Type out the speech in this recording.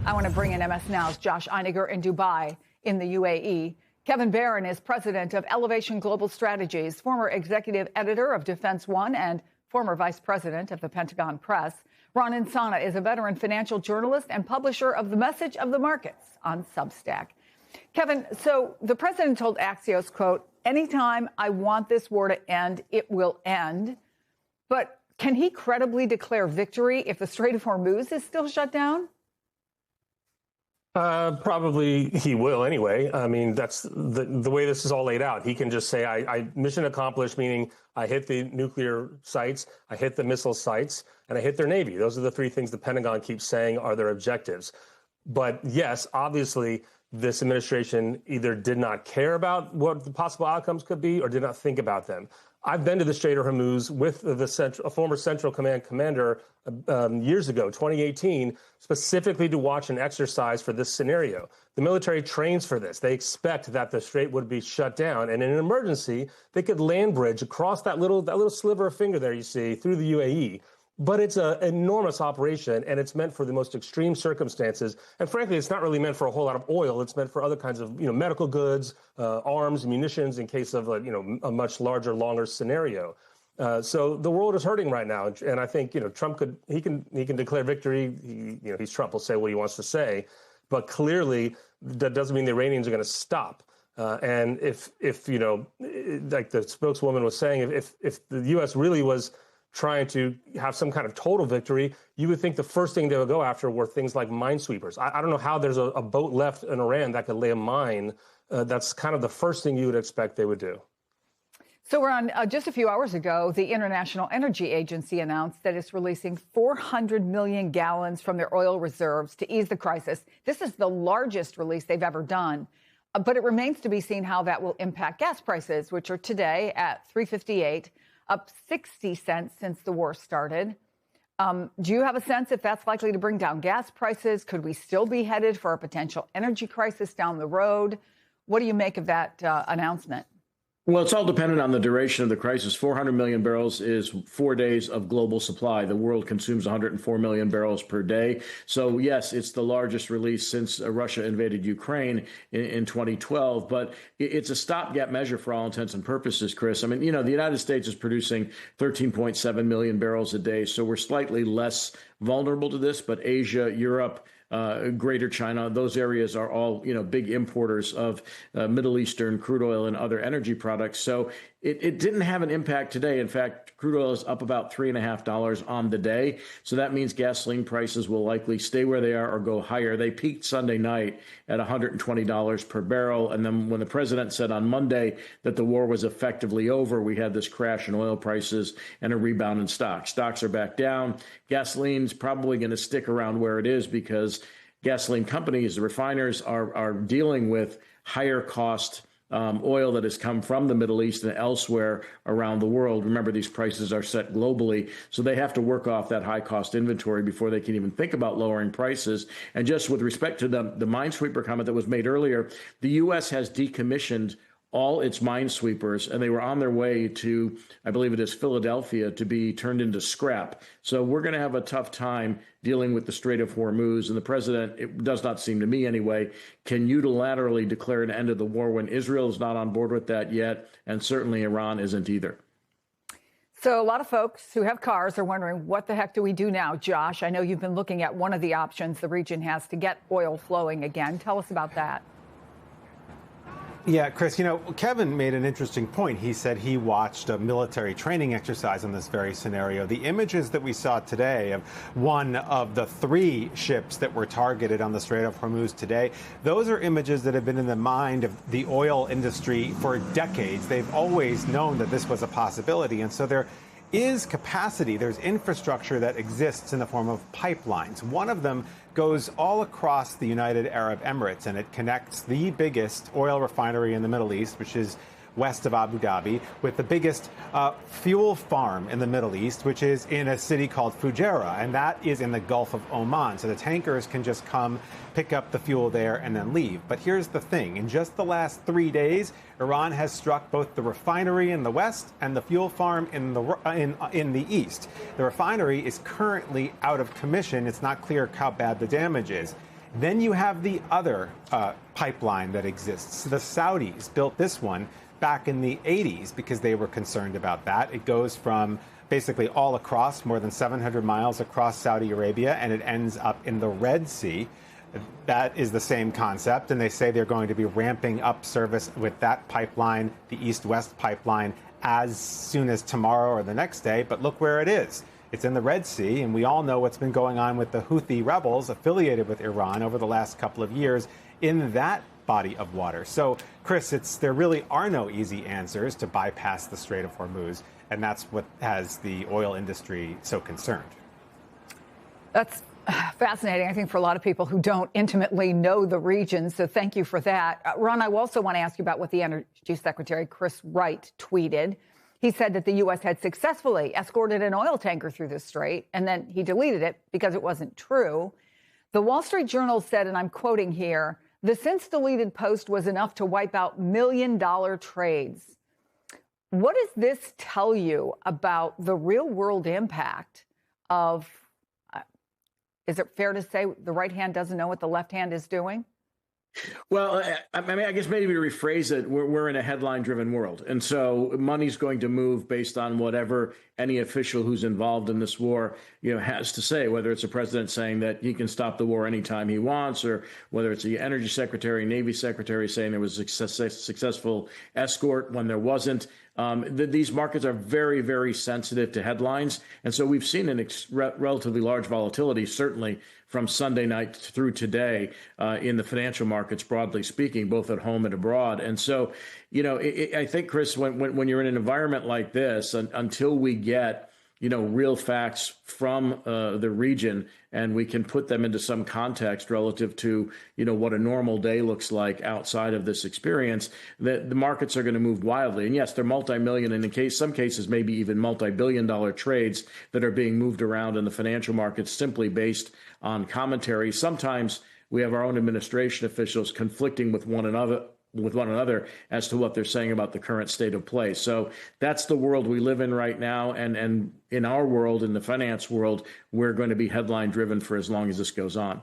I want to bring in MS Now's Josh Einiger in Dubai in the UAE. Kevin Barron is president of Elevation Global Strategies, former executive editor of Defense One and former vice president of the Pentagon Press. Ron Insana is a veteran financial journalist and publisher of The Message of the Markets on Substack. Kevin, so the president told Axios, quote, anytime I want this war to end, it will end. But can he credibly declare victory if the Strait of Hormuz is still shut down? Probably he will anyway. I mean, that's the way this is all laid out. He can just say, I mission accomplished, meaning I hit the nuclear sites, I hit the missile sites, and I hit their Navy. Those are the three things the Pentagon keeps saying are their objectives. But yes, obviously, this administration either did not care about what the possible outcomes could be or did not think about them. I've been to the Strait of Hormuz with a former Central Command commander years ago, 2018, specifically to watch an exercise for this scenario. The military trains for this. They expect that the strait would be shut down, and in an emergency, they could land bridge across that little sliver of finger there you see through the UAE. But it's an enormous operation, and it's meant for the most extreme circumstances. And frankly, it's not really meant for a whole lot of oil. It's meant for other kinds of, medical goods, arms, munitions, in case of, a much larger, longer scenario. So the world is hurting right now, and I think, Trump he can declare victory. He's Trump. Will say what he wants to say, but clearly that doesn't mean the Iranians are going to stop. And if like the spokeswoman was saying, if the U.S. really was trying to have some kind of total victory, you would think the first thing they would go after were things like minesweepers. I don't know how there's a boat left in Iran that could lay a mine. That's kind of the first thing you would expect they would do. So, Ron, just a few hours ago, the International Energy Agency announced that it's releasing 400 million gallons from their oil reserves to ease the crisis. This is the largest release they've ever done. But it remains to be seen how that will impact gas prices, which are today at $3.58. Up 60 cents since the war started. Do you have a sense if that's likely to bring down gas prices? Could we still be headed for a potential energy crisis down the road? What do you make of that announcement? Well, it's all dependent on the duration of the crisis. 400 million barrels is 4 days of global supply. The world consumes 104 million barrels per day. So, yes, it's the largest release since Russia invaded Ukraine in 2012. But it's a stopgap measure for all intents and purposes, Chris. I mean, the United States is producing 13.7 million barrels a day. So we're slightly less vulnerable to this. But Asia, Europe, Greater China, those areas are all, big importers of Middle Eastern crude oil and other energy products. So it didn't have an impact today. In fact, crude oil is up about $3.50 on the day. So that means gasoline prices will likely stay where they are or go higher. They peaked Sunday night at $120 per barrel. And then when the president said on Monday that the war was effectively over, we had this crash in oil prices and a rebound in stocks. Stocks are back down. Gasoline's probably going to stick around where it is because gasoline companies, the refiners, are dealing with higher cost oil that has come from the Middle East and elsewhere around the world. Remember, these prices are set globally, so they have to work off that high-cost inventory before they can even think about lowering prices. And just with respect to the minesweeper comment that was made earlier, the U.S. has decommissioned all its minesweepers, and they were on their way to, I believe it is Philadelphia, to be turned into scrap. So we're going to have a tough time dealing with the Strait of Hormuz. And the president, it does not seem to me anyway, can unilaterally declare an end of the war when Israel is not on board with that yet, and certainly Iran isn't either. So a lot of folks who have cars are wondering, what the heck do we do now, Josh? I know you've been looking at one of the options the region has to get oil flowing again. Tell us about that. Yeah, Chris, Kevin made an interesting point. He said he watched a military training exercise in this very scenario. The images that we saw today of one of the 3 ships that were targeted on the Strait of Hormuz today, those are images that have been in the mind of the oil industry for decades. They've always known that this was a possibility. And so there is capacity. There's infrastructure that exists in the form of pipelines. One of them goes all across the United Arab Emirates, and it connects the biggest oil refinery in the Middle East, which is west of Abu Dhabi, with the biggest fuel farm in the Middle East, which is in a city called Fujairah, and that is in the Gulf of Oman. So the tankers can just come, pick up the fuel there, and then leave. But here's the thing. In just the last 3 days, Iran has struck both the refinery in the west and the fuel farm in the east. The refinery is currently out of commission. It's not clear how bad the damage is. Then you have the other pipeline that exists. The Saudis built this one back in the 80s because they were concerned about that. It goes from basically all across, more than 700 miles across Saudi Arabia, and it ends up in the Red Sea. That is the same concept, and they say they're going to be ramping up service with that pipeline, the East-West pipeline, as soon as tomorrow or the next day. But look where it is. It's in the Red Sea, and we all know what's been going on with the Houthi rebels affiliated with Iran over the last couple of years in that body of water. So, Chris, there really are no easy answers to bypass the Strait of Hormuz, and that's what has the oil industry so concerned. That's fascinating, I think, for a lot of people who don't intimately know the region. So thank you for that. Ron, I also want to ask you about what the Energy Secretary Chris Wright tweeted. He said that the U.S. had successfully escorted an oil tanker through the strait, and then he deleted it because it wasn't true. The Wall Street Journal said, and I'm quoting here, the since-deleted post was enough to wipe out million-dollar trades. What does this tell you about the real-world impact of, is it fair to say the right hand doesn't know what the left hand is doing? Well, I mean, I guess maybe to rephrase it, we're in a headline-driven world. And so money's going to move based on whatever any official who's involved in this war, has to say, whether it's a president saying that he can stop the war anytime he wants, or whether it's the energy secretary, Navy secretary saying there was a successful escort when there wasn't. These markets are very, very sensitive to headlines. And so we've seen an relatively large volatility, certainly from Sunday night through today in the financial markets, broadly speaking, both at home and abroad. And so, I think, Chris, when you're in an environment like this, until we get real facts from the region, and we can put them into some context relative to, what a normal day looks like outside of this experience, that the markets are going to move wildly. And yes, they're multi-million, and in some cases, maybe even multi-billion-dollar trades that are being moved around in the financial markets simply based on commentary. Sometimes we have our own administration officials conflicting with one another as to what they're saying about the current state of play. So that's the world we live in right now. And in our world, in the finance world, we're going to be headline driven for as long as this goes on.